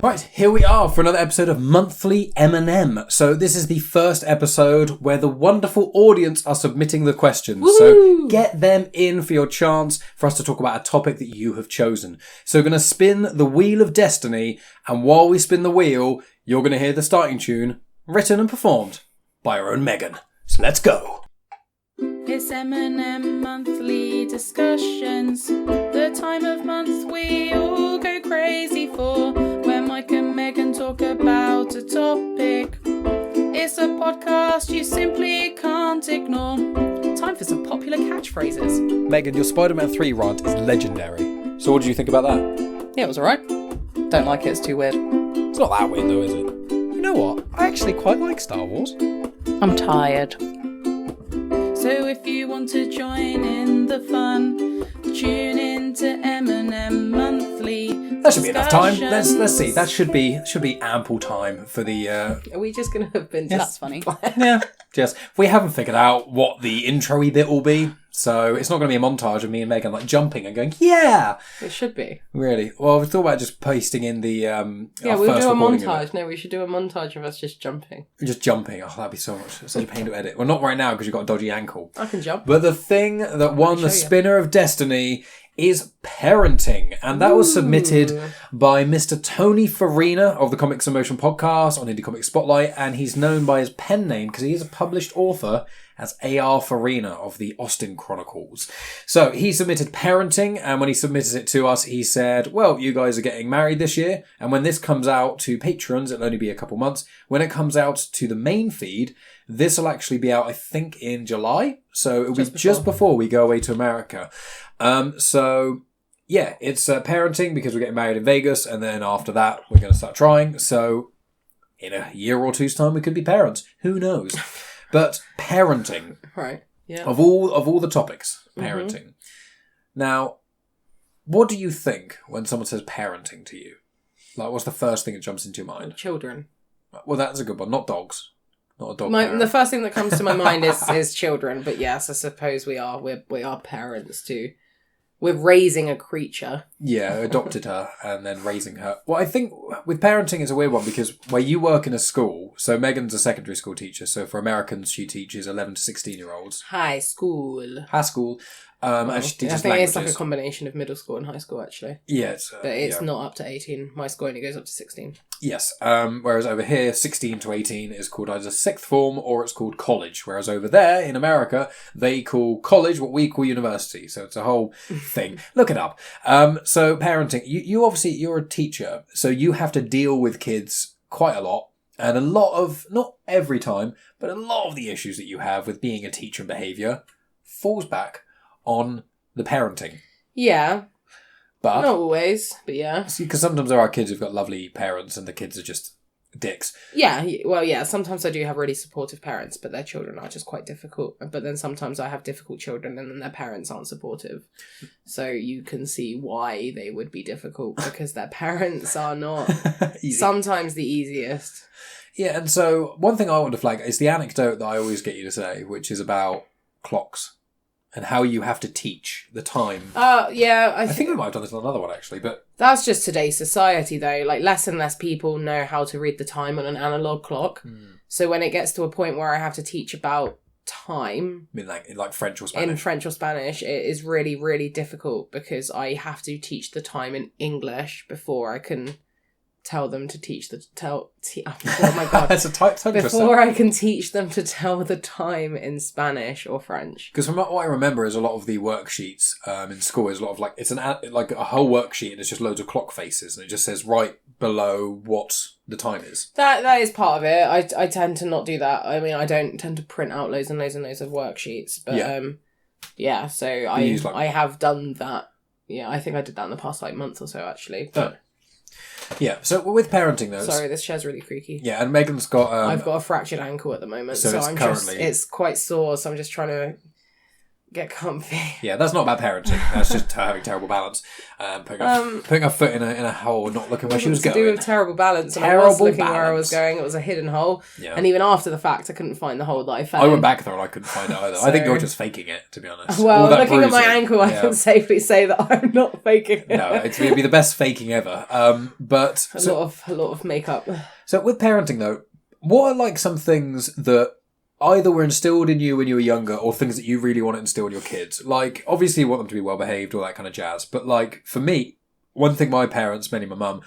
Right, here we are for another episode of Monthly M&M. So this is the first episode where the wonderful audience are submitting the questions. Woo-hoo! So get them in for your chance for us to talk about a topic that you have chosen. So we're going to spin the Wheel of Destiny, and while we spin the wheel, you're going to hear the starting tune, written and performed by our own Megan. So let's go. It's M&M monthly discussions, the time of month we all go crazy for, where Mike and Megan talk about a topic. It's a podcast you simply can't ignore. Time for some popular catchphrases. Megan, your Spider-Man 3 rant is legendary. So what did you think about that? Yeah, it was alright. Don't like it, it's too weird. It's not that weird though, is it? You know what? I actually quite like Star Wars. I'm tired. So if you want to join in the fun, tune in to M&M Monthly. That should be enough time. Let's see. That should be ample time for the. Are we just going to have been? Yes. That's funny. Yeah. Just we haven't figured out what the intro-y bit will be, so it's not going to be a montage of me and Megan like jumping and going, yeah. It should be. Really? Well, we thought about just pasting in the. Yeah, we'll do a montage. No, we should do a montage of us just jumping. Just jumping. Oh, that'd be such a pain to edit. Well, not right now because you've got a dodgy ankle. I can jump. But the thing that won the Spinner of Destiny is parenting, and that was submitted by Mr. Tony Farina of the Comics in Motion podcast on Indie Comic Spotlight, and he's known by his pen name because he is a published author as A.R. Farina of the Austin Chronicles. So he submitted parenting, and when he submitted it to us, he said, well, you guys are getting married this year, and when this comes out to patrons, it'll only be a couple months. When it comes out to the main feed, this will actually be out, I think, in July. So it'll be just before we go away to America. So yeah, it's parenting because we're getting married in Vegas, and then after that we're going to start trying. So in a year or two's time we could be parents. Who knows? But parenting, right? Yeah. Of all the topics, parenting. Mm-hmm. Now, what do you think when someone says parenting to you? Like, what's the first thing that jumps into your mind? Children. Well, that's a good one. Not dogs. Not a dog. The first thing that comes to my mind is children. But yes, I suppose we are parents too. We're raising a creature. Yeah, adopted her and then raising her. Well, I think with parenting it's a weird one because where you work in a school, so Megan's a secondary school teacher, so for Americans she teaches 11 to 16-year-olds. High school. And she teaches I think languages. it's like a combination of middle school and high school, actually. Yeah, but it's not up to 18. My school only goes up to 16. Yes, whereas over here, 16 to 18 is called either sixth form or it's called college. Whereas over there, in America, they call college what we call university. So it's a whole thing. Look it up. So parenting, you obviously, you're a teacher, so you have to deal with kids quite a lot. And a lot of, not every time, but a lot of the issues that you have with being a teacher and behaviour falls back on the parenting. Yeah. But not always, but yeah. Because sometimes there are kids who've got lovely parents and the kids are just dicks. Yeah, well, yeah, sometimes I do have really supportive parents, but their children are just quite difficult. But then sometimes I have difficult children and then their parents aren't supportive. So you can see why they would be difficult, because their parents are not sometimes the easiest. Yeah, and so one thing I want to flag is the anecdote that I always get you to say, which is about clocks. And how you have to teach the time. Yeah. I think we might have done this on another one, actually, but... That's just today's society, though. Like, less and less people know how to read the time on an analogue clock. So when it gets to a point where I have to teach about time... I mean, in French or Spanish? In French or Spanish, it is really, really difficult because I have to teach the time in English before I can... tell them to teach oh my god. That's a type before I can teach them to tell the time in Spanish or French. Because from what I remember is a lot of the worksheets in school is a lot of it's a whole worksheet and it's just loads of clock faces and it just says right below what the time is. That is part of it. I tend to not do that. I mean, I don't tend to print out loads and loads and loads of worksheets, but yeah, so I have done that. Yeah, I think I did that in the past month or so actually. But yeah, so with parenting though... Sorry, this chair's really creaky. Yeah, and Megan's got... I've got a fractured ankle at the moment, so it's quite sore, so I'm just trying to get comfy. Yeah, that's not about parenting. That's just her having terrible balance. Putting her foot in a hole, not looking where she was going. To do with terrible balance, and I was looking where I was going. It was a hidden hole, and even after the fact, I couldn't find the hole that I found. I went back there and I couldn't find it either. So, I think you're just faking it, to be honest. Well, looking at my ankle, I can safely say that I'm not faking it. No, it's going to be the best faking ever. But a lot of makeup. So with parenting though, what are like some things that either were instilled in you when you were younger or things that you really want to instill in your kids? Like, obviously you want them to be well behaved, all that kind of jazz. But like, for me, one thing my parents, mainly my mum,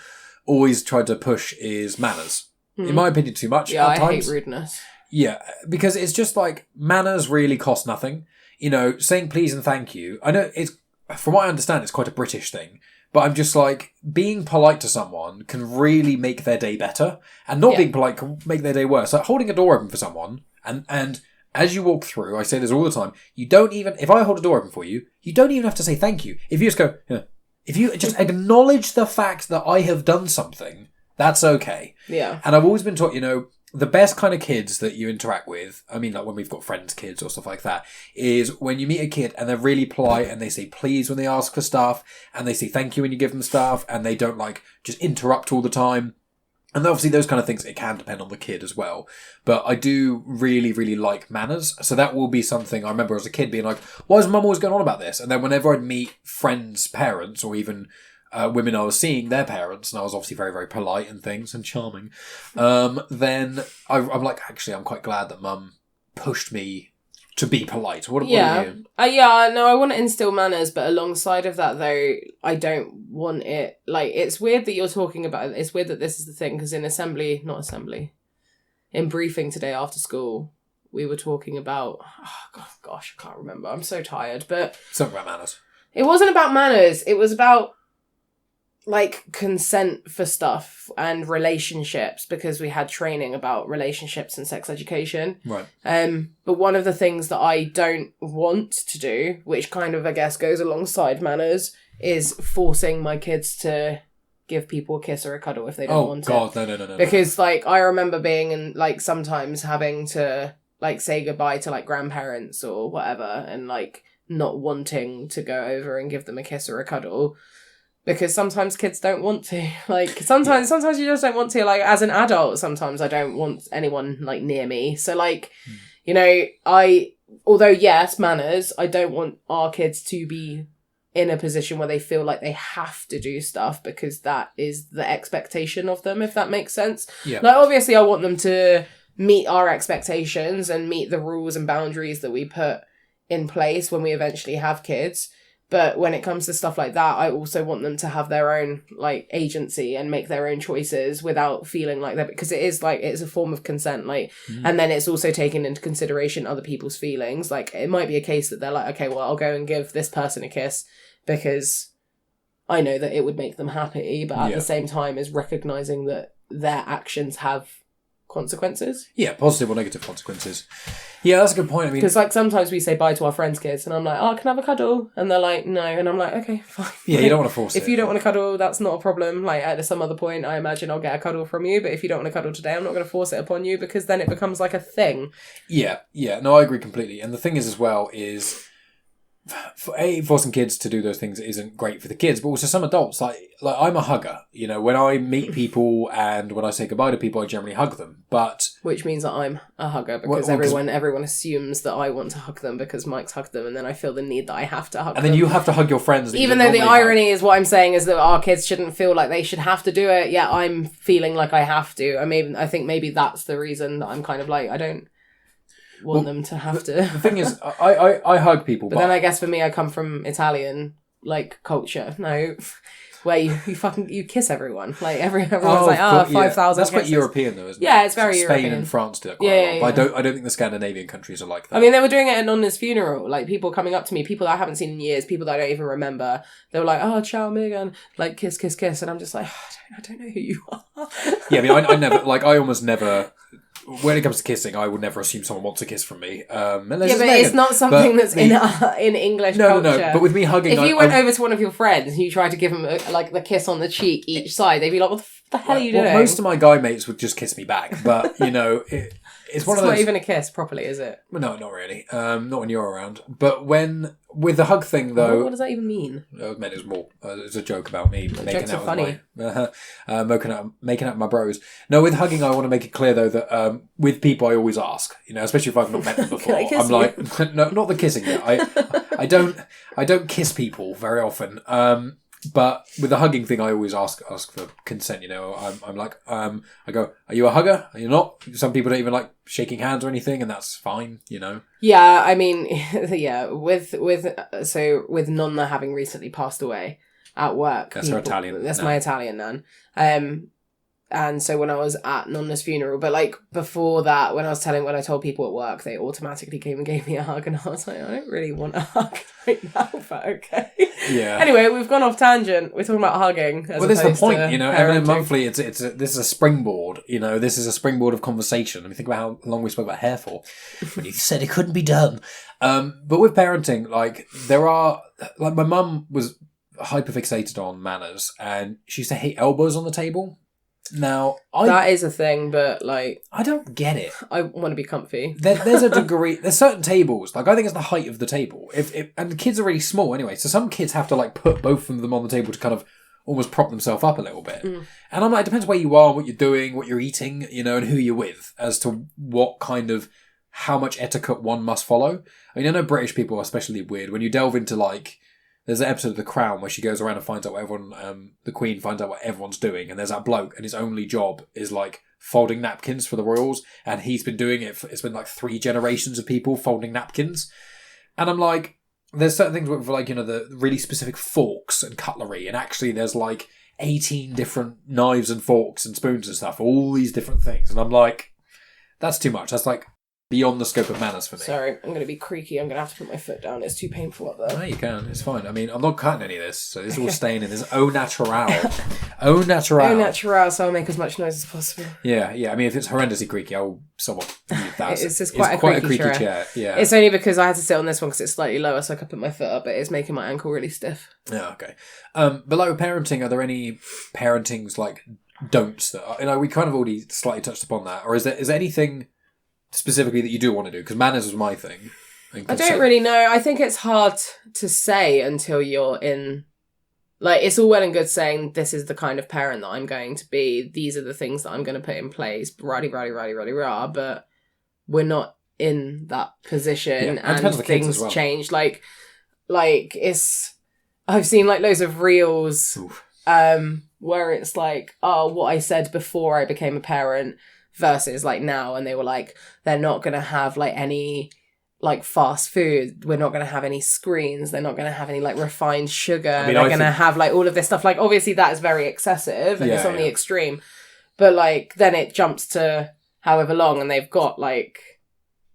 always tried to push is manners. In my opinion, too much at times. I hate rudeness. Yeah, because it's just like, manners really cost nothing. You know, saying please and thank you. I know it's, from what I understand, it's quite a British thing. But I'm just like, being polite to someone can really make their day better. And not being polite can make their day worse. Like holding a door open for someone, and as you walk through, I say this all the time, you don't even, if I hold a door open for you, you don't even have to say thank you. If you just go, yeah. If you just acknowledge the fact that I have done something, that's okay. Yeah. And I've always been taught, you know, the best kind of kids that you interact with, I mean, like when we've got friends' kids or stuff like that, is when you meet a kid and they're really polite and they say please when they ask for stuff and they say thank you when you give them stuff and they don't like just interrupt all the time. And obviously those kind of things, it can depend on the kid as well. But I do really, really like manners. So that will be something I remember as a kid being like, why is mum always going on about this? And then whenever I'd meet friends' parents or even women I was seeing, their parents, and I was obviously very, very polite and things and charming, then I'm like, actually, I'm quite glad that mum pushed me to be polite. What are you? I want to instill manners, but alongside of that, though, I don't want it, like, it's weird that you're talking about it. It's weird that this is the thing, because in briefing today after school, we were talking about, I can't remember. I'm so tired, but... Something about manners. It wasn't about manners. It was about, like, consent for stuff and relationships, because we had training about relationships and sex education. Right. But one of the things that I don't want to do, which kind of, I guess, goes alongside manners, is forcing my kids to give people a kiss or a cuddle if they don't want it. Oh, God, no. Because, like, I remember being in, like, sometimes having to, like, say goodbye to, like, grandparents or whatever, and, like, not wanting to go over and give them a kiss or a cuddle. Because sometimes kids don't want to. Like, sometimes you just don't want to. Like, as an adult, sometimes I don't want anyone, like, near me. So, like, you know, although, yes, manners, I don't want our kids to be in a position where they feel like they have to do stuff because that is the expectation of them, if that makes sense. Yeah. Like, obviously, I want them to meet our expectations and meet the rules and boundaries that we put in place when we eventually have kids. But when it comes to stuff like that, I also want them to have their own, like, agency and make their own choices without feeling like that, because it is, like, it's a form of consent, like, and then it's also taking into consideration other people's feelings. Like, it might be a case that they're like, okay, well, I'll go and give this person a kiss because I know that it would make them happy, but at the same time is recognizing that their actions have consequences. Yeah, positive or negative consequences. Yeah, that's a good point. I mean, because, like, sometimes we say bye to our friends' kids and I'm like, oh, can I have a cuddle? And they're like, no. And I'm like, okay, fine. Yeah, you don't want to force it. If you don't want to cuddle, that's not a problem. Like, at some other point, I imagine I'll get a cuddle from you, but if you don't want to cuddle today, I'm not going to force it upon you, because then it becomes like a thing. Yeah. No, I agree completely. And the thing is as well is, forcing kids to do those things isn't great for the kids, but also some adults, like I'm a hugger. You know, when I meet people and when I say goodbye to people, I generally hug them. But which means that I'm a hugger, because everyone assumes that I want to hug them because Mike's hugged them, and then I feel the need that I have to hug them. And then you have to hug your friends. Even though the irony is, what I'm saying is that our kids shouldn't feel like they should have to do it. Yeah, I'm feeling like I have to. I think maybe that's the reason that I'm kind of like, I don't want them to have to. The thing is, I hug people, but then I guess for me, I come from Italian, like, culture. No, where you kiss everyone. Like, everyone's 5,000. That's quite European though, isn't it? Yeah, it's very European. Spain and France do it quite a lot. But I don't think the Scandinavian countries are like that. I mean, they were doing it at Nonna's funeral. Like, people coming up to me, people that I haven't seen in years, people that I don't even remember. They were like, oh, ciao, Megan. Like, kiss, kiss, kiss. And I'm just like, I don't know who you are. Yeah, I mean, I never, like, I almost never... When it comes to kissing, I would never assume someone wants a kiss from me. But it's not something that's in English culture. No. But with me hugging... If you went over to one of your friends and you tried to give them, the kiss on the cheek each side, they'd be like, what the the hell are you doing? Most of my guy mates would just kiss me back, but you know, it's one of those. It's not even a kiss properly, is it? Well, no, not really. Not when you're around. But with the hug thing though, what does that even mean? It meant it was more. It's a joke about me making out with making out with my bros. No, with hugging, I want to make it clear though that with people, I always ask. You know, especially if I've not met them before. I'm like, no, not the kissing bit. I don't kiss people very often. But with the hugging thing, I always ask for consent. You know, I'm like, I go, are you a hugger? Are you not? Some people don't even like shaking hands or anything, and that's fine. You know. Yeah, I mean, yeah. With Nonna having recently passed away at work. That's her Italian. That's my Italian nan. And so when I was at Nonna's funeral, but like before that, when I told people at work, they automatically came and gave me a hug, and I was like, I don't really want a hug right now, but okay. Yeah. Anyway, we've gone off tangent. We're talking about hugging. Well, this is the point, you know. Every monthly, this is a springboard. You know, this is a springboard of conversation. I mean, think about how long we spoke about hair for when you said it couldn't be done. But with parenting, like there are, like my mum was hyperfixated on manners, and she used to hate elbows on the table. Now, that is a thing, but like I don't get it. I want to be comfy. There's a degree. There's certain tables. Like I think it's the height of the table. And the kids are really small anyway, so some kids have to like put both of them on the table to kind of almost prop themselves up a little bit. And I'm like, it depends where you are, what you're doing, what you're eating, you know, and who you're with, as to what kind of how much etiquette one must follow. I mean, I know British people are especially weird when you delve into like. There's an episode of The Crown where she goes around and finds out what everyone, the Queen finds out what everyone's doing, and there's that bloke, and his only job is like folding napkins for the royals, and he's been doing it. It's been like 3 generations of people folding napkins, and I'm like, there's certain things with like, you know, the really specific forks and cutlery, and actually there's like 18 different knives and forks and spoons and stuff, all these different things, and I'm like, that's too much. That's like beyond the scope of manners for me. Sorry, I'm going to be creaky. I'm going to have to put my foot down. It's too painful up there. No, you can. It's fine. I mean, I'm not cutting any of this, so this is all staying in this au natural. Au natural. Au natural, so I'll make as much noise as possible. Yeah. I mean, if it's horrendously creaky, I'll somewhat mute that. It's just quite a creaky chair. Yeah. It's only because I had to sit on this one because it's slightly lower, so I could put my foot up, but it's making my ankle really stiff. Yeah, okay. But like with parenting, are there any parentings like don'ts that are, you know, we kind of already slightly touched upon that, or is there anything specifically that you do want to do? Because manners was my thing. I don't really know. I think it's hard to say until you're in... Like, it's all well and good saying, this is the kind of parent that I'm going to be. These are the things that I'm going to put in place. Rah, but we're not in that position. Yeah, and things change. Like it's... I've seen like loads of reels where it's like, oh, what I said before I became a parent versus like now, and they were like, they're not going to have like any like fast food, we're not going to have any screens, they're not going to have any like refined sugar, they're going to have like all of this stuff. Like obviously that is very excessive and it's on the extreme, but like then it jumps to however long and they've got like,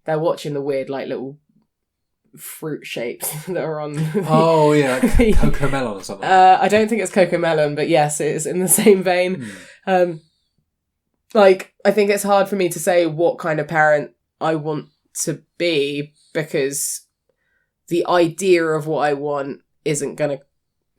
they're watching the weird like little fruit shapes that are on oh yeah, like Coco Melon or something. I don't think it's Coco Melon, but yes, it is in the same vein. Like, I think it's hard for me to say what kind of parent I want to be because the idea of what I want isn't going to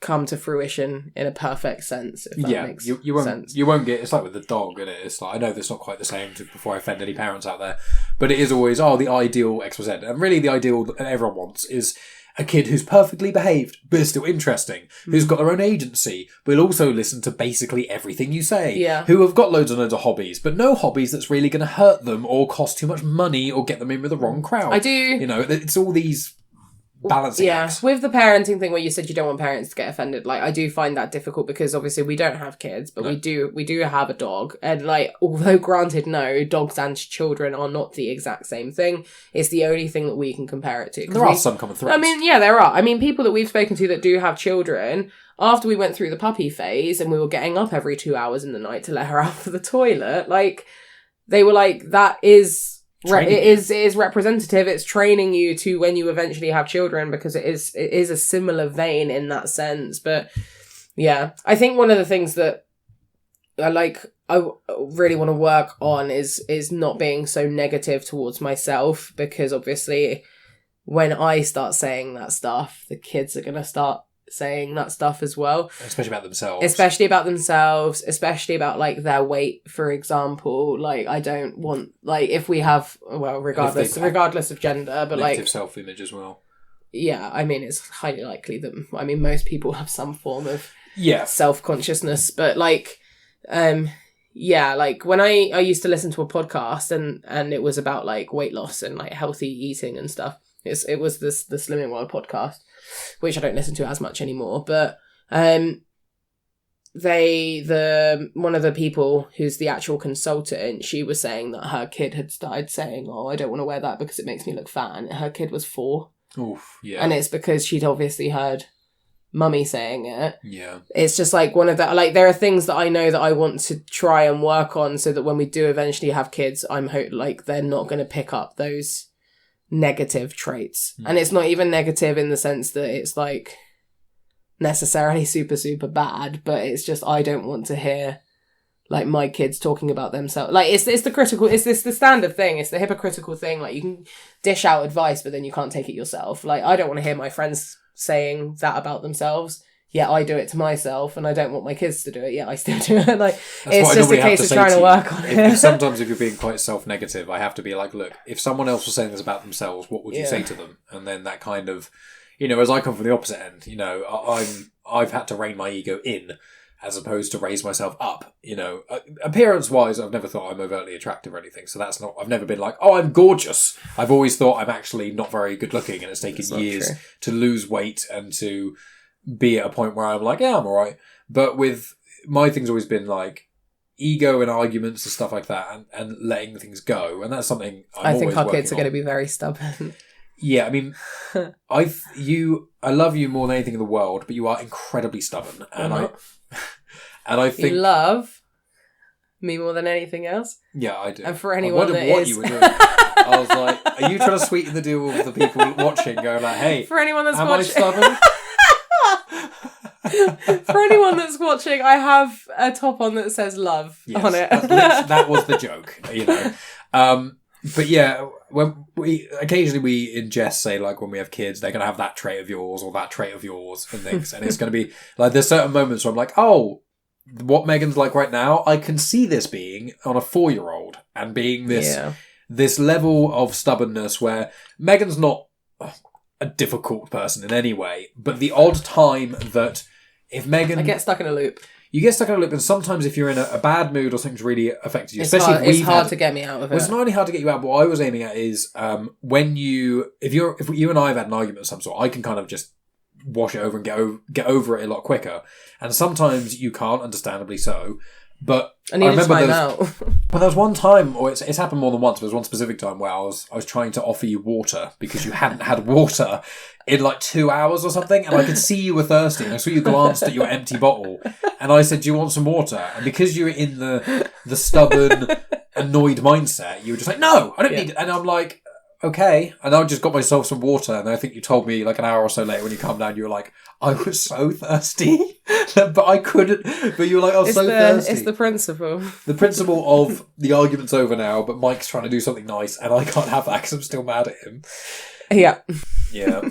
come to fruition in a perfect sense, if that makes sense. You won't get... It's like with the dog, isn't it? It's like, I know that's not quite the same before I offend any parents out there, but it is always, the ideal XYZ. And really the ideal that everyone wants is a kid who's perfectly behaved, but is still interesting, who's got their own agency, but will also listen to basically everything you say, who have got loads and loads of hobbies, but no hobbies that's really going to hurt them or cost too much money or get them in with the wrong crowd. I do... You know, it's all these balancing acts. With the parenting thing where you said you don't want parents to get offended, like I do find that difficult because obviously we don't have kids, but we do have a dog, and like although granted no, dogs and children are not the exact same thing, it's the only thing that we can compare it to. There are some common threads. I mean, yeah, there are. I mean, people that we've spoken to that do have children, after we went through the puppy phase and we were getting up every 2 hours in the night to let her out for the toilet, like they were like, that is... It is representative. It's training you to when you eventually have children, because it is a similar vein in that sense. But yeah, I think one of the things that I really want to work on is not being so negative towards myself, because obviously when I start saying that stuff, the kids are going to start saying that stuff as well. Especially about themselves. Especially about like their weight, for example. Like, I don't want, like, if we have, well, regardless of gender, but negative like self-image as well. Yeah, I mean, it's highly likely that, I mean, most people have some form of self-consciousness, but like, yeah, like when I used to listen to a podcast and it was about like weight loss and like healthy eating and stuff. It was the Slimming World podcast, which I don't listen to as much anymore, but one of the people who's the actual consultant, she was saying that her kid had started saying, "Oh, I don't want to wear that because it makes me look fat." And her kid was 4. Oof, yeah. And it's because she'd obviously heard mummy saying it. Yeah. It's just like one of the, like, there are things that I know that I want to try and work on so that when we do eventually have kids, I'm like they're not going to pick up those negative traits. And it's not even negative in the sense that it's like necessarily super, super bad, but it's just, I don't want to hear like my kids talking about themselves. Like, it's the standard thing. It's the hypocritical thing. Like, you can dish out advice, but then you can't take it yourself. Like, I don't want to hear my friends saying that about themselves. Yeah, I do it to myself, and I don't want my kids to do it. Yeah, I still do it. Like, it's just a case of trying to work on it. Sometimes if you're being quite self-negative, I have to be like, look, if someone else was saying this about themselves, what would you say to them? And then that kind of, you know, as I come from the opposite end, you know, I've had to rein my ego in as opposed to raise myself up, you know. Appearance-wise, I've never thought I'm overtly attractive or anything, so that's not, I've never been like, oh, I'm gorgeous. I've always thought I'm actually not very good-looking, and it's taken years to lose weight and to be at a point where I'm like, yeah, I'm alright. But with, my thing's always been like, ego and arguments and stuff like that, and letting things go, and that's something I think our kids are going to be very stubborn. Yeah, I mean, I love you more than anything in the world, but you are incredibly stubborn, and I think you love me more than anything else. Yeah, I do. And for anyone that what you were doing. I was like, are you trying to sweeten the deal with the people watching? Going like, hey, for anyone that's am watching, I stubborn? For anyone that's watching, I have a top on that says love on it. That was the joke, you know. But yeah, when we in jest say like when we have kids, they're gonna have that trait of yours or that trait of yours and things, and it's gonna be like there's certain moments where I'm like, oh, what Megan's like right now, I can see this being on a 4-year-old and being this level of stubbornness where Megan's not a difficult person in any way, but the odd time that if Megan, I get stuck in a loop. You get stuck in a loop, and sometimes if you're in a bad mood or something's really affected you, it's hard to get me out of it. Well, it's not only hard to get you out, but what I was aiming at is when if you and I have had an argument of some sort, I can kind of just wash it over and get over it a lot quicker. And sometimes you can't, understandably so. But I remember but there was one time, or it's happened more than once, but there was one specific time where I was trying to offer you water because you hadn't had water in like 2 hours or something, and I could see you were thirsty, and I saw you glanced at your empty bottle, and I said, do you want some water? And because you were in the stubborn, annoyed mindset, you were just like, no, I don't need it. And I'm like, okay. And I just got myself some water, and I think you told me like an hour or so later when you calmed down, you were like, I was so thirsty, but I couldn't. But you were like, I was so thirsty. It's the principle. The principle of the argument's over now, but Mike's trying to do something nice, and I can't have that because I'm still mad at him. Yeah. Yeah.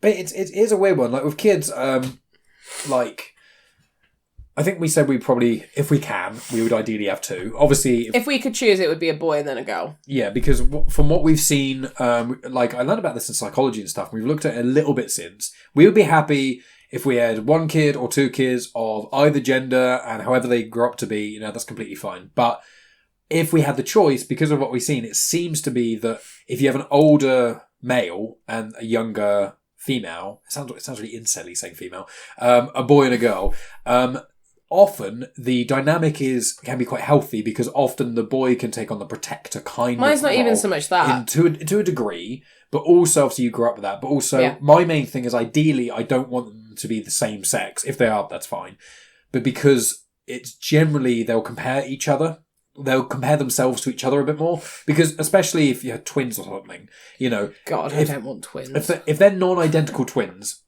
But it is a weird one. Like with kids, like, I think we said we probably, if we can, we would ideally have 2. Obviously, if we could choose, it would be a boy and then a girl. Yeah, because from what we've seen, like I learned about this in psychology and stuff, and we've looked at it a little bit since. We would be happy if we had 1 kid or 2 kids of either gender, and however they grow up to be, you know, that's completely fine. But if we had the choice, because of what we've seen, it seems to be that if you have an older male and a younger female, it sounds really incel-y saying female, a boy and a girl, often the dynamic can be quite healthy because often the boy can take on the protector kind Mine's of not role even so much that. To a degree, but also obviously you grew up with that. But also my main thing is ideally I don't want them to be the same sex. If they are, that's fine. But because it's generally they'll compare each other. They'll compare themselves to each other a bit more because especially if you had twins or something, you know. God, I don't want twins. If they're non-identical twins,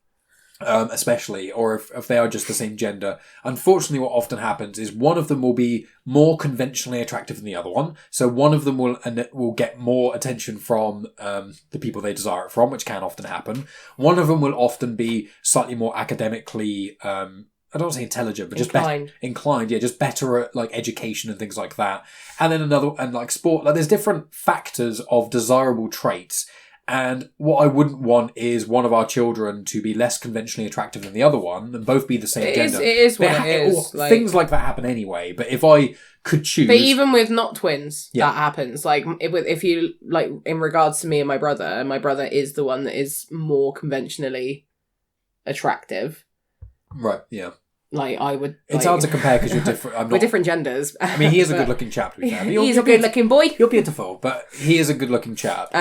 especially, or if they are just the same gender. Unfortunately, what often happens is one of them will be more conventionally attractive than the other one. So one of them will get more attention from the people they desire it from, which can often happen. One of them will often be slightly more academically, I don't want to say intelligent, but just inclined, just better at like education and things like that. And then and like sport, like there's different factors of desirable traits. And what I wouldn't want is one of our children to be less conventionally attractive than the other one and both be the same gender. It is what it is. Things like that happen anyway. But if I could choose... But even with not twins, that happens. Like, if you, like, in regards to me and my brother is the one that is more conventionally attractive. Right, yeah. Like, I would... It's hard to compare because you're different. We're different genders. I mean, he is a good-looking chap, to be fair. He's a good-looking boy. You're beautiful, but he is a good-looking chap.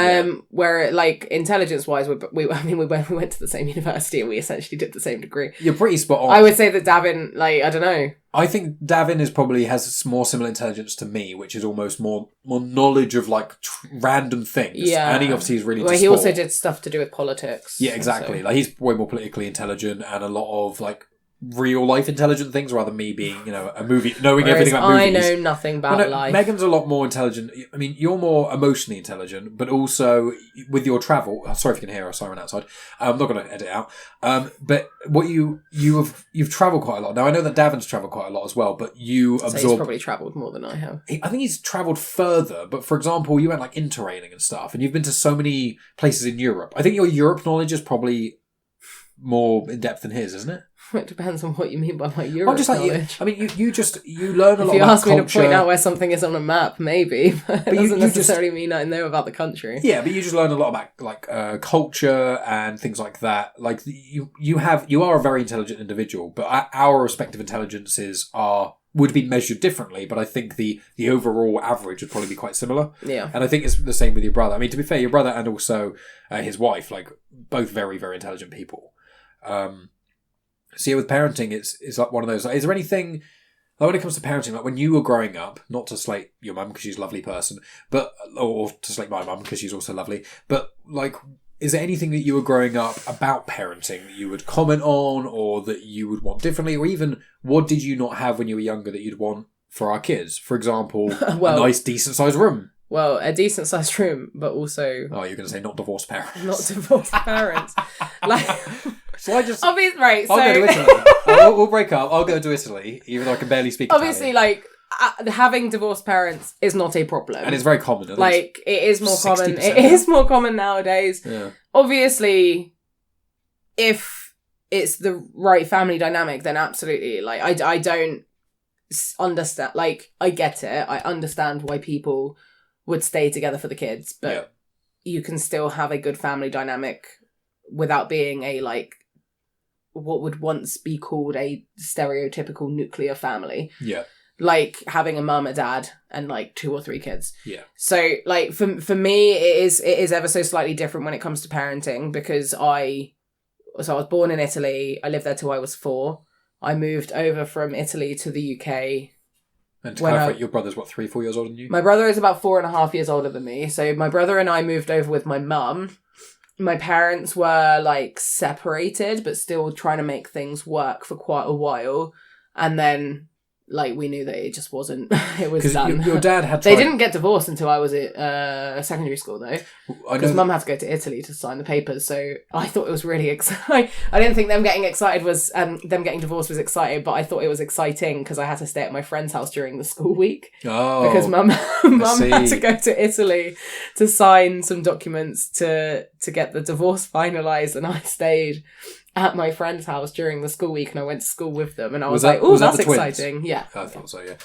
Where, like, intelligence-wise, we went to the same university and we essentially did the same degree. You're pretty spot on. I would say that Davin, like, I don't know. I think Davin has more similar intelligence to me, which is almost more knowledge of, like, random things. Yeah. And he obviously is really Well, he also did stuff to do with politics. Yeah, exactly. So. Like, he's way more politically intelligent and a lot of, like, real life intelligent things rather than me being, a movie, knowing Whereas everything about movies. I know nothing about life. Megan's a lot more intelligent. I mean, you're more emotionally intelligent, but also with your travel. Sorry if you can hear a siren outside. I'm not going to edit it out. But what you've travelled quite a lot. Now I know that Davin's travelled quite a lot as well, but you absorbed. He's probably travelled more than I have. I think he's travelled further. But for example, you went like interrailing and stuff, and you've been to so many places in Europe. I think your Europe knowledge is probably more in depth than his, isn't it? It depends on what you mean by my Europe knowledge. I mean, you learn a lot about culture. If you ask me to point out where something is on a map, maybe. But it doesn't necessarily mean I know about the country. Yeah, but you just learn a lot about like culture and things like that. Like you are a very intelligent individual, but our respective intelligences would be measured differently. But I think the overall average would probably be quite similar. Yeah, and I think it's the same with your brother. I mean, to be fair, your brother and also his wife, like both very, very intelligent people. So yeah, with parenting, it's like one of those. Like, is there anything, like when it comes to parenting, like when you were growing up, not to slate your mum because she's a lovely person, but or to slate my mum because she's also lovely, but like, is there anything that you were growing up about parenting that you would comment on, or that you would want differently, or even what did you not have when you were younger that you'd want for our kids? For example, a nice, decent-sized room. Well, a decent-sized room, but also... Oh, you're going to say not divorced parents. Not divorced parents. Like... So I just... Obviously, right, I'll go to Italy. We'll break up. I'll go to Italy, even though I can barely speak obviously, Italian. like, having divorced parents is not a problem. And it's very common. Like, it is more common. It is more common nowadays. Yeah. Obviously, if it's the right family dynamic, then absolutely. Like, I don't understand... Like, I get it. I understand why people would stay together for the kids, but you can still have a good family dynamic without being a, like, what would once be called a stereotypical nuclear family. Yeah. Like having a mum, a dad, and like 2 or 3 kids. Yeah. So like for me, it is ever so slightly different when it comes to parenting, because I was born in Italy. I lived there till I was 4. I moved over from Italy to the UK. And to clarify, your brother's what, 3-4 years older than you? My brother is about 4.5 years older than me. So my brother and I moved over with my mum. My parents were like separated, but still trying to make things work for quite a while. And then like we knew that it just wasn't, it was done. Your dad had They didn't get divorced until I was at secondary school though. Because mum had to go to Italy to sign the papers. So I thought it was really exciting. I didn't think them getting excited was, them getting divorced was exciting, but I thought it was exciting because I had to stay at my friend's house during the school week. Oh. Because mum had to go to Italy to sign some documents to get the divorce finalised, and I stayed at my friend's house during the school week, and I went to school with them, and I was like, oh, that's exciting. Yeah. I thought so, yeah.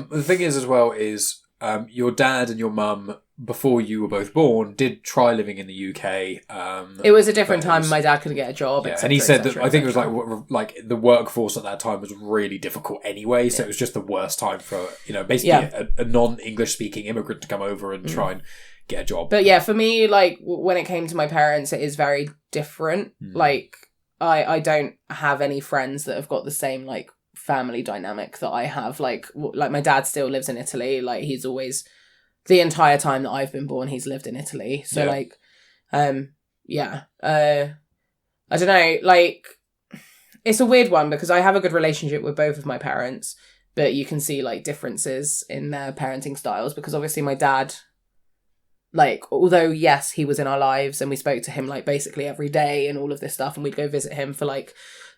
The thing is as well is your dad and your mum, before you were both born, did try living in the UK. It was a different time. My dad couldn't get a job. Yeah, and he said that, I think it was like the workforce at that time was really difficult anyway, so it was just the worst time for, basically a non-English speaking immigrant to come over and try and get a job. But yeah, for me, like when it came to my parents, it is very different. Like, I don't have any friends that have got the same like family dynamic that I have. Like my dad still lives in Italy. Like he's always, the entire time that I've been born, he's lived in Italy. So I don't know. Like it's a weird one because I have a good relationship with both of my parents, but you can see like differences in their parenting styles because obviously my dad, like, although yes, he was in our lives and we spoke to him like basically every day and all of this stuff, and we'd go visit him for like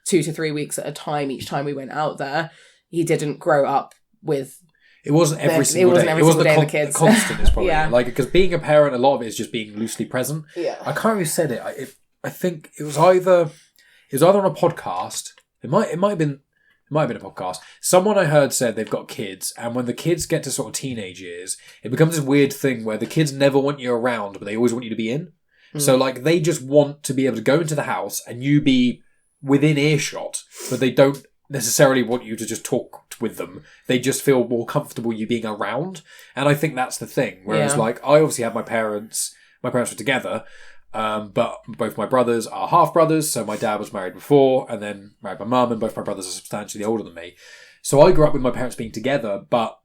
2 to 3 weeks at a time each time we went out there, he didn't grow up with... It wasn't every single day. It wasn't the kids. Constant is probably Yeah. like, because being a parent, a lot of it is just being loosely present. Yeah. I can't remember who said it. I think it was either on a podcast. It might have been a podcast. Someone I heard said they've got kids, and when the kids get to sort of teenage years, it becomes this weird thing where the kids never want you around, but they always want you to be in. So like they just want to be able to go into the house and you be within earshot, but they don't necessarily want you to just talk with them. They just feel more comfortable you being around. And I think that's the thing. Whereas like I obviously had my parents were together, but both my brothers are half brothers. So my dad was married before and then married my mum, and both my brothers are substantially older than me. So I grew up with my parents being together, but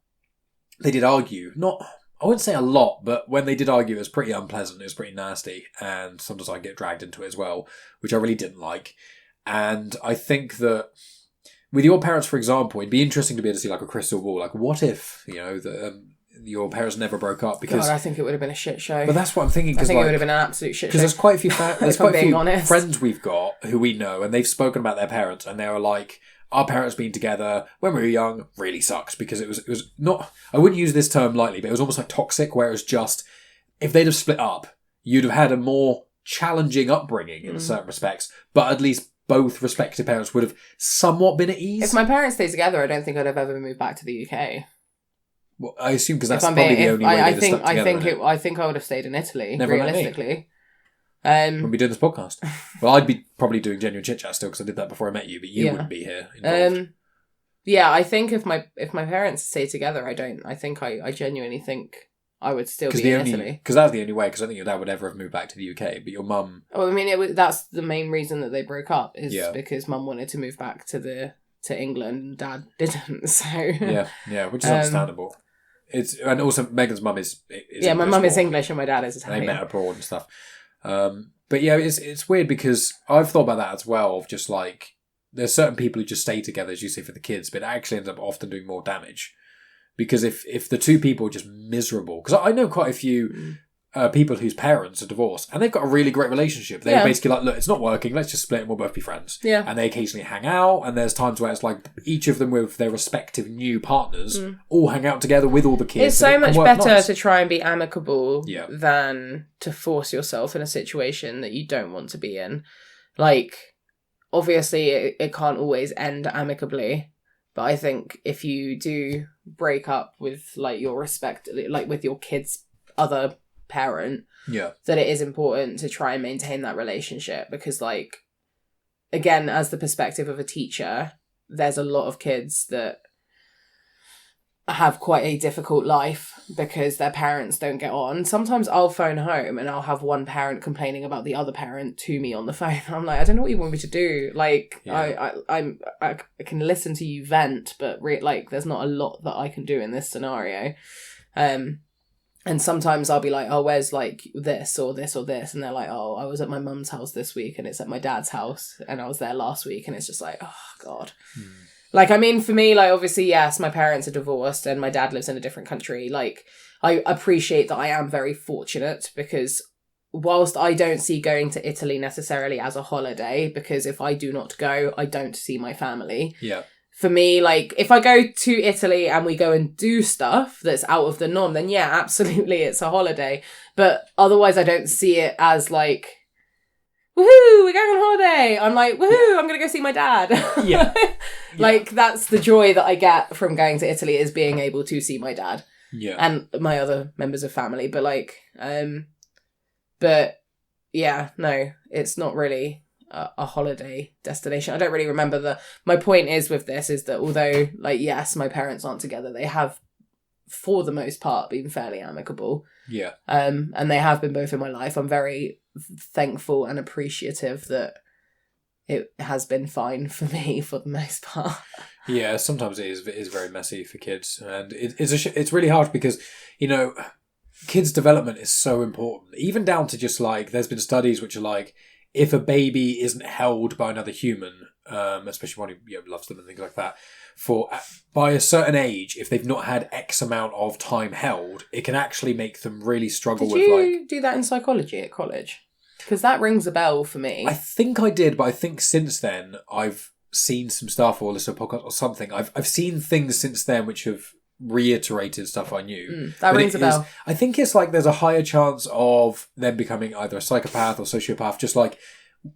they did argue. I wouldn't say a lot, but when they did argue, it was pretty unpleasant. It was pretty nasty. And sometimes I'd get dragged into it as well, which I really didn't like. And I think that with your parents, for example, it'd be interesting to be able to see like a crystal ball. Like, what if, your parents never broke up? Because God, I think it would have been a shit show. But that's what I'm thinking. I think it would have been an absolute shit show. Because there's quite a few, honest. friends we've got who we know, and they've spoken about their parents, and they were like, our parents being together when we were young really sucks, because it was not, I wouldn't use this term lightly, but it was almost like toxic, where it was just, if they'd have split up, you'd have had a more challenging upbringing in certain respects, but at least both respective parents would have somewhat been at ease. If my parents stayed together, I don't think I'd have ever moved back to the UK. Well, I assume because that's probably the only way they'd have stuck together. I think I would have stayed in Italy, Never realistically. We'll be doing this podcast. Well, I'd be probably doing genuine chit-chat still, because I did that before I met you, but you wouldn't be here involved. Yeah, I think if my parents stayed together, I genuinely think I would still be in Italy. Because that's the only way, because I think your dad would ever have moved back to the UK, but your mum... Oh, I mean, that's the main reason that they broke up, is because mum wanted to move back to England and dad didn't, so... Yeah, which is understandable. And also Megan's mum is my mum is English and my dad is Italian. They met abroad and stuff. But yeah, it's weird because I've thought about that as well, of just like, there's certain people who just stay together, as you say, for the kids, but it actually ends up often doing more damage. Because if the two people are just miserable, because I know quite a few people whose parents are divorced, and they've got a really great relationship. They're basically like, look, it's not working, let's just split and we'll both be friends. Yeah. And they occasionally hang out, and there's times where it's like each of them with their respective new partners all hang out together with all the kids. It's so much better to try and be amicable than to force yourself in a situation that you don't want to be in. Like, obviously it can't always end amicably, but I think if you do break up with like your with your kid's other parent, that it is important to try and maintain that relationship, because like, again, as the perspective of a teacher, there's a lot of kids that have quite a difficult life because their parents don't get on. Sometimes I'll phone home and I'll have one parent complaining about the other parent to me on the phone. I'm like, I don't know what you want me to do. Like, I can listen to you vent, but there's not a lot that I can do in this scenario. And sometimes I'll be like, oh, where's like this or this or this? And they're like, oh, I was at my mum's house this week and it's at my dad's house and I was there last week. And it's just like, oh, God. Like, I mean, for me, like, obviously, yes, my parents are divorced and my dad lives in a different country. Like, I appreciate that I am very fortunate, because whilst I don't see going to Italy necessarily as a holiday, because if I do not go, I don't see my family. Yeah. For me, like, if I go to Italy and we go and do stuff that's out of the norm, then yeah, absolutely, it's a holiday. But otherwise, I don't see it as like, woohoo, we're going on holiday. I'm like, woohoo, I'm going to go see my dad. Yeah. Like, that's the joy that I get from going to Italy, is being able to see my dad. Yeah. And my other members of family. But like, but yeah, no, it's not really a holiday destination. I don't really remember my point is with this is that although, like, yes, my parents aren't together, they have, for the most part, been fairly amicable. Yeah. And they have been both in my life. I'm very thankful and appreciative that it has been fine for me for the most part. Yeah, sometimes it is very messy for kids, and it's really hard because, you know, kids' development is so important. Even down to just like, there's been studies which are like, if a baby isn't held by another human especially one who loves them and things like that, by a certain age, if they've not had X amount of time held, it can actually make them really struggle with Did you do that in psychology at college? Because that rings a bell for me. I think I did, but I think since then I've seen some stuff or listened to a podcast or something. I've seen things since then which have reiterated stuff I knew. That rings a bell. I think it's like there's a higher chance of them becoming either a psychopath or sociopath. Just like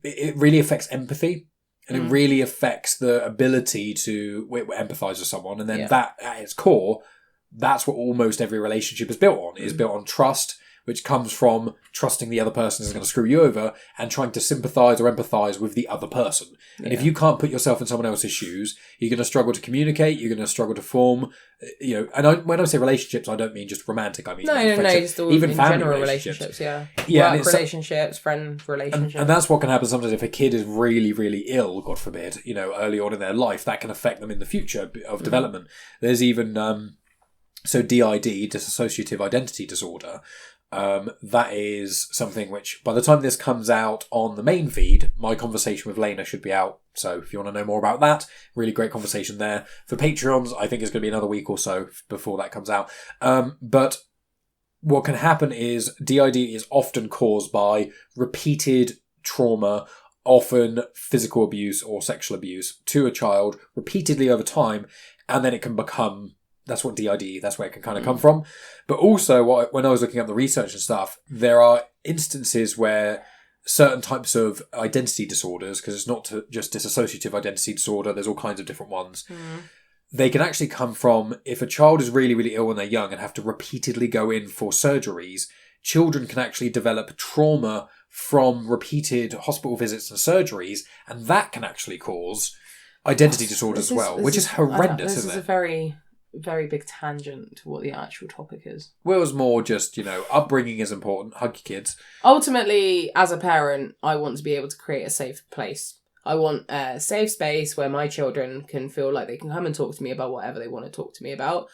it really affects empathy, and it really affects the ability to empathise with someone. And then that, at its core, that's what almost every relationship is built on. It is built on trust, which comes from trusting the other person isn't going to screw you over and trying to sympathise or empathise with the other person. And if you can't put yourself in someone else's shoes, you're going to struggle to communicate, you're going to struggle to form, and when I say relationships, I don't mean just romantic, I mean just all even in family general relationships. Work relationships, friend relationships. And that's what can happen sometimes if a kid is really, really ill, God forbid, early on in their life, that can affect them in the future of development. There's even, DID, dissociative identity disorder, that is something which, by the time this comes out on the main feed, my conversation with Lena should be out. So if you want to know more about that, really great conversation there. For Patreons, I think it's going to be another week or so before that comes out. But what can happen is DID is often caused by repeated trauma, often physical abuse or sexual abuse to a child repeatedly over time, and then it can become... That's what DID, that's where it can kind of come from. But also, when I was looking up the research and stuff, there are instances where certain types of identity disorders, because it's not just dissociative identity disorder, there's all kinds of different ones, they can actually come from, if a child is really, really ill when they're young and have to repeatedly go in for surgeries, children can actually develop trauma from repeated hospital visits and surgeries, and that can actually cause identity disorders as well, which is horrendous, isn't it? This is a very... very big tangent to what the actual topic is. Well, it was more just, upbringing is important. Hug your kids. Ultimately, as a parent, I want to be able to create a safe place. I want a safe space where my children can feel like they can come and talk to me about whatever they want to talk to me about.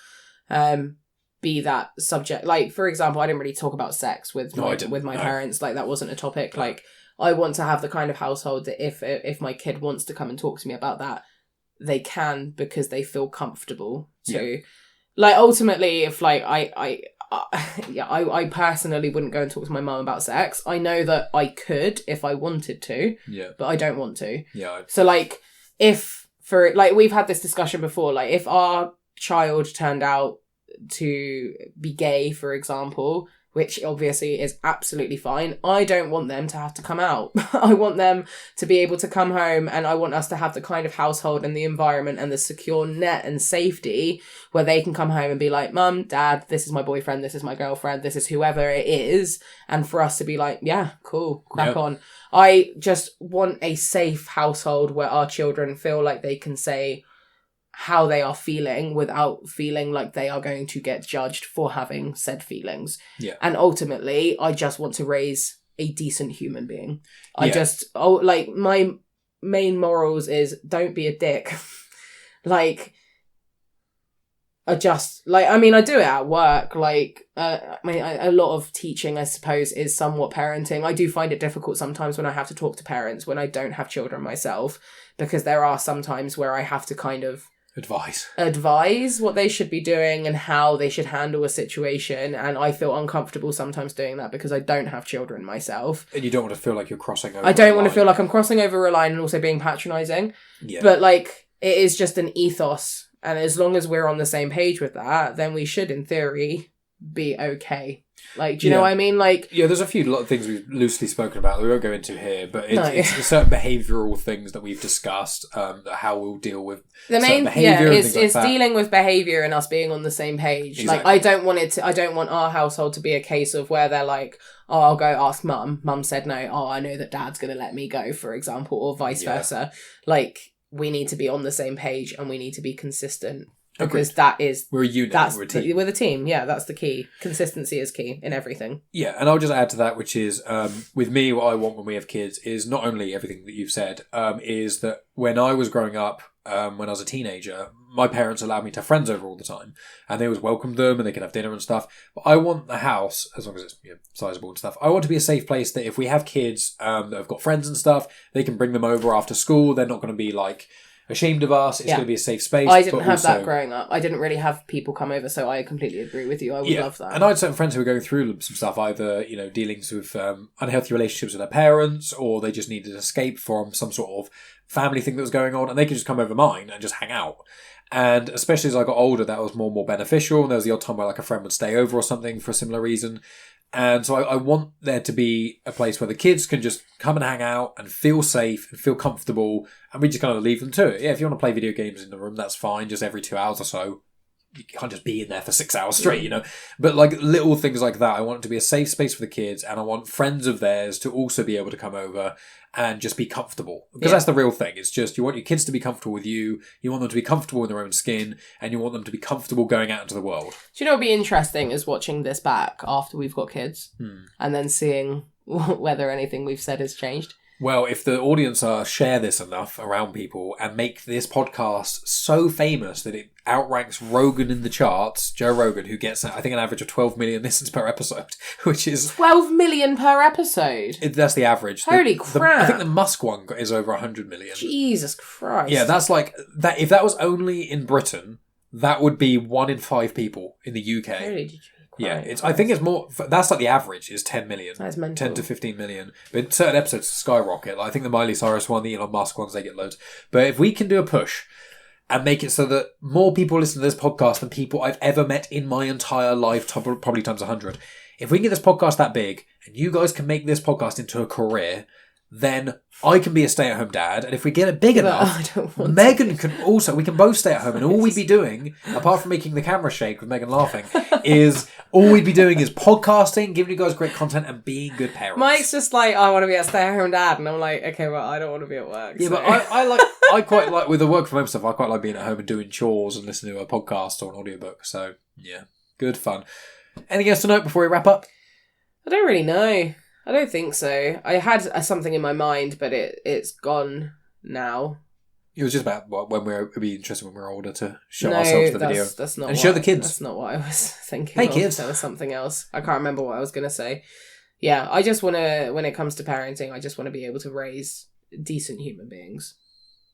Be that subject. Like, for example, I didn't really talk about sex with my parents. Like, that wasn't a topic. No. Like, I want to have the kind of household that if my kid wants to come and talk to me about that, they can, because they feel comfortable to. Like, ultimately, if like I personally wouldn't go and talk to my mum about sex. I know that I could if I wanted to, but I don't want to. So like, we've had this discussion before, like if our child turned out to be gay, for example, which obviously is absolutely fine, I don't want them to have to come out. I want them to be able to come home, and I want us to have the kind of household and the environment and the secure net and safety where they can come home and be like, Mum, Dad, this is my boyfriend, this is my girlfriend, this is whoever it is. And for us to be like, yeah, cool, crack on. I just want a safe household where our children feel like they can say how they are feeling without feeling like they are going to get judged for having said feelings. And ultimately, I just want to raise a decent human being. My main morals is don't be a dick. I do it at work. A lot of teaching, I suppose, is somewhat parenting. I do find it difficult sometimes when I have to talk to parents when I don't have children myself, because there are some times where I have to kind of advise what they should be doing and how they should handle a situation, and I feel uncomfortable sometimes doing that because I don't have children myself. And you don't want to feel like you're crossing over. I don't want to feel like I'm crossing over a line and also being patronising. But it is just an ethos, and as long as we're on the same page with that, then we should, in theory, be okay. Do you know what I mean? There's a lot of things we've loosely spoken about that we won't go into here, but it's certain behavioural things that we've discussed, how we'll deal with the main behaviour. It's dealing with behaviour and us being on the same page. Exactly. I don't want our household to be a case of where they're like, oh, I'll go ask mum. Mum said no. Oh, I know that dad's going to let me go, for example, or vice versa. We need to be on the same page and we need to be consistent. Because we're a unit, we're a team. We're the team, that's the key. Consistency is key in everything. Yeah, and I'll just add to that, which is, with me, what I want when we have kids is not only everything that you've said, is that when I was growing up, when I was a teenager, my parents allowed me to have friends over all the time, and they always welcomed them, and they could have dinner and stuff. But I want the house, as long as it's sizable and stuff, I want to be a safe place that if we have kids that have got friends and stuff, they can bring them over after school. They're not going to be like ashamed of us. It's going to be a safe space. I didn't have that growing up. I didn't really have people come over, so I completely agree with you. I would love that. And I had certain friends who were going through some stuff, either, dealings with unhealthy relationships with their parents, or they just needed to escape from some sort of family thing that was going on, and they could just come over mine and just hang out. And especially as I got older, that was more and more beneficial. And there was the odd time where like a friend would stay over or something for a similar reason. And so I want there to be a place where the kids can just come and hang out and feel safe and feel comfortable, and we just kind of leave them to it. Yeah, if you want to play video games in the room, that's fine, just every 2 hours or so. You can't just be in there for 6 hours straight, But like little things like that, I want it to be a safe space for the kids, and I want friends of theirs to also be able to come over and just be comfortable. Because that's the real thing. It's just you want your kids to be comfortable with you, you want them to be comfortable in their own skin, and you want them to be comfortable going out into the world. Do you know what would be interesting is watching this back after we've got kids and then seeing whether anything we've said has changed? Well, if the audience share this enough around people and make this podcast so famous that it outranks Rogan in the charts, Joe Rogan, who gets, I think, an average of 12 million listens per episode, which is... 12 million per episode? That's the average. Holy crap. I think the Musk one is over 100 million. Jesus Christ. Yeah, that's like... that. If that was only in Britain, that would be 1 in 5 people in the UK. Holy Yeah, I think it's more... That's like the average is 10 million. That's mental. 10 to 15 million. But certain episodes skyrocket. Like, I think the Miley Cyrus one, the Elon Musk ones, they get loads. But if we can do a push and make it so that more people listen to this podcast than people I've ever met in my entire life, probably times 100. If we can get this podcast that big, and you guys can make this podcast into a career, then I can be a stay-at-home dad, and if we get it big enough, Megan can also... We can both stay at home, and all we'd be doing, apart from making the camera shake with Megan laughing, is all we'd be doing is podcasting, giving you guys great content, and being good parents. Mike's just like, I want to be a stay-at-home dad, and I'm like, okay, well, I don't want to be at work. Yeah, so. but I quite like, with the work from home stuff, I quite like being at home and doing chores and listening to a podcast or an audiobook. So, yeah, good fun. Anything else to note before we wrap up? I don't really know. I don't think so. I had something in my mind, but it's gone now. It was just about it'd be interesting when we're older to show ourselves the video. That's not and show the kids. That's not what I was thinking. Hey, kids. There was something else. I can't remember what I was going to say. Yeah, I just want to, when it comes to parenting, I just want to be able to raise decent human beings.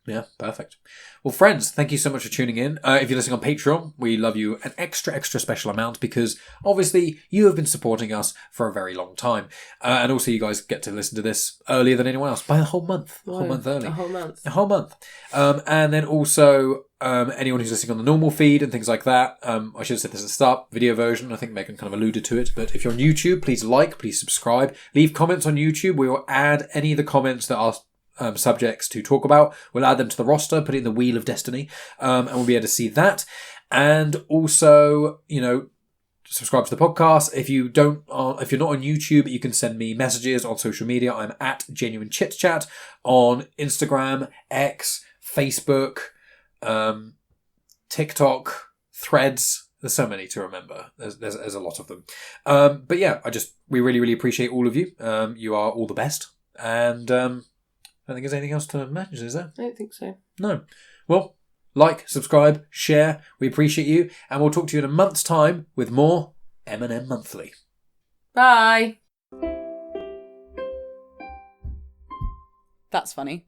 Yeah, perfect. Well, friends, thank you so much for tuning in. If you're listening on Patreon, we love you an extra special amount because obviously you have been supporting us for a very long time. And also you guys get to listen to this earlier than anyone else by a whole month. A whole month early. A whole month. A whole month. And then also anyone who's listening on the normal feed and things like that. I should have said this at the start, video version. I think Megan kind of alluded to it. But if you're on YouTube, please please subscribe. Leave comments on YouTube. We will add any of the comments that are subjects to talk about. We'll add them to the roster, put it in the Wheel of Destiny, and we'll be able to see that. And also, subscribe to the podcast. If you're not on YouTube, you can send me messages on social media. I'm at Genuine Chit-Chat on Instagram, X, Facebook, TikTok, Threads. There's so many to remember. There's a lot of them. But yeah, we really, really appreciate all of you. You are all the best. And I don't think there's anything else to mention, is there? I don't think so. No. Well, like, subscribe, share. We appreciate you. And we'll talk to you in a month's time with more M&M Monthly. Bye. That's funny.